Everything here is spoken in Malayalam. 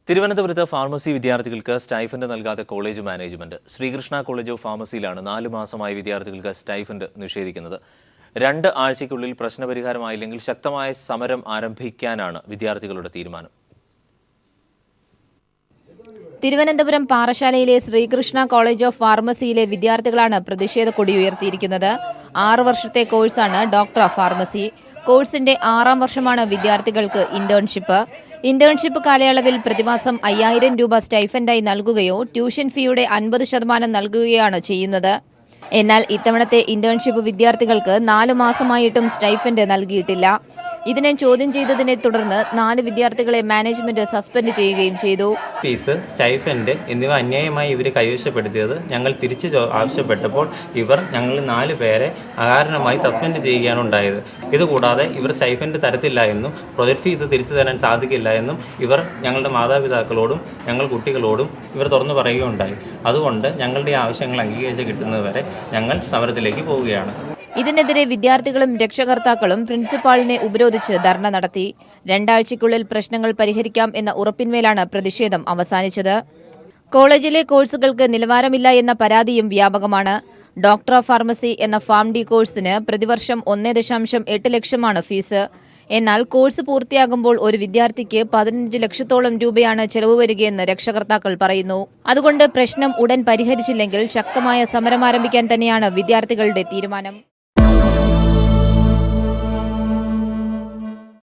തിരുവനന്തപുരത്ത് ഫാർമസി വിദ്യാർത്ഥികൾക്ക് സ്റ്റൈഫൻഡ് നൽകാതെ college management. Sreekrishna college of ഫാർമസിയിലാണ് 4 മാസമായി വിദ്യാർത്ഥികൾക്ക് സ്റ്റൈഫൻഡ് നിഷേധിക്കുന്നത്. 2 ആഴ്ചയ്ക്കുള്ളിൽ പ്രശ്നപരിഹാരമായില്ലെങ്കിൽ ശക്തമായ സമരം ആരംഭിക്കാനാണ് വിദ്യാർത്ഥികളുടെ തീരുമാനം. തിരുവനന്തപുരം പാറശാലയിലെ ശ്രീകൃഷ്ണ കോളേജ് ഓഫ് ഫാർമസിയിലെ വിദ്യാർത്ഥികളാണ് പ്രതിഷേധ കൊടി ഉയർത്തിയിരിക്കുന്നത്. 6 വർഷത്തെ കോഴ്സാണ് ഡോക്ടർ ഓഫ് ഫാർമസി. കോഴ്സിന്റെ 6ാം വർഷമാണ് വിദ്യാർത്ഥികൾക്ക് ഇന്റേൺഷിപ്പ് കാലയളവിൽ പ്രതിമാസം 5000 രൂപ സ്റ്റൈഫൻഡായി നൽകുകയോ ട്യൂഷൻ ഫീയുടെ 50% നൽകുകയാണ് ചെയ്യുന്നത്. എന്നാൽ ഇത്തവണത്തെ ഇന്റേൺഷിപ്പ് വിദ്യാർത്ഥികൾക്ക് 4 മാസമായിട്ടും സ്റ്റൈഫൻഡ് നൽകിയിട്ടില്ല. ഇതിനെ ചോദ്യം ചെയ്തതിനെ തുടർന്ന് 4 വിദ്യാർത്ഥികളെ മാനേജ്മെന്റ് സസ്പെൻഡ് ചെയ്യുകയും ചെയ്തു. ഫീസ്, സ്റ്റൈഫൻഡ് എന്നിവ അന്യായമായി ഇവർ കൈവശപ്പെടുത്തിയത് ഞങ്ങൾ തിരിച്ചു ആവശ്യപ്പെട്ടപ്പോൾ ഇവർ ഞങ്ങൾ 4 പേരെ അകാരണമായി സസ്പെൻഡ് ചെയ്യുകയാണ് ഉണ്ടായത്. ഇതുകൂടാതെ ഇവർ സ്റ്റൈഫൻഡ് തരത്തില്ല എന്നും പ്രൊജക്ട് ഫീസ് തിരിച്ചു തരാൻ സാധിക്കില്ല എന്നും ഇവർ ഞങ്ങളുടെ മാതാപിതാക്കളോടും ഞങ്ങൾ കുട്ടികളോടും ഇവർ തുറന്നു പറയുകയുണ്ടായി. അതുകൊണ്ട് ഞങ്ങളുടെ ആവശ്യങ്ങൾ അംഗീകരിച്ച് കിട്ടുന്നതുവരെ ഞങ്ങൾ സമരത്തിലേക്ക് പോവുകയാണ്. ഇതിനെതിരെ വിദ്യാർത്ഥികളും രക്ഷകർത്താക്കളും പ്രിൻസിപ്പാളിനെ ഉപരോധിച്ച് ധർണ നടത്തി. 2 ആഴ്ചയ്ക്കുള്ളിൽ പ്രശ്നങ്ങൾ പരിഹരിക്കാം എന്ന ഉറപ്പിന്മേലാണ് പ്രതിഷേധം അവസാനിച്ചത്. കോളേജിലെ കോഴ്സുകൾക്ക് നിലവാരമില്ല എന്ന പരാതിയും വ്യാപകമാണ്. ഡോക്ടർ ഓഫ് ഫാർമസി എന്ന ഫാം ഡി കോഴ്സിന് പ്രതിവർഷം 1.8 ലക്ഷമാണ് ഫീസ്. എന്നാൽ കോഴ്സ് പൂർത്തിയാകുമ്പോൾ ഒരു വിദ്യാർത്ഥിക്ക് 15 ലക്ഷത്തോളം രൂപയാണ് ചെലവ് വരികയെന്ന് രക്ഷകർത്താക്കൾ പറയുന്നു. അതുകൊണ്ട് പ്രശ്നം ഉടൻ പരിഹരിച്ചില്ലെങ്കിൽ ശക്തമായ സമരം ആരംഭിക്കാൻ തന്നെയാണ് വിദ്യാർത്ഥികളുടെ തീരുമാനം.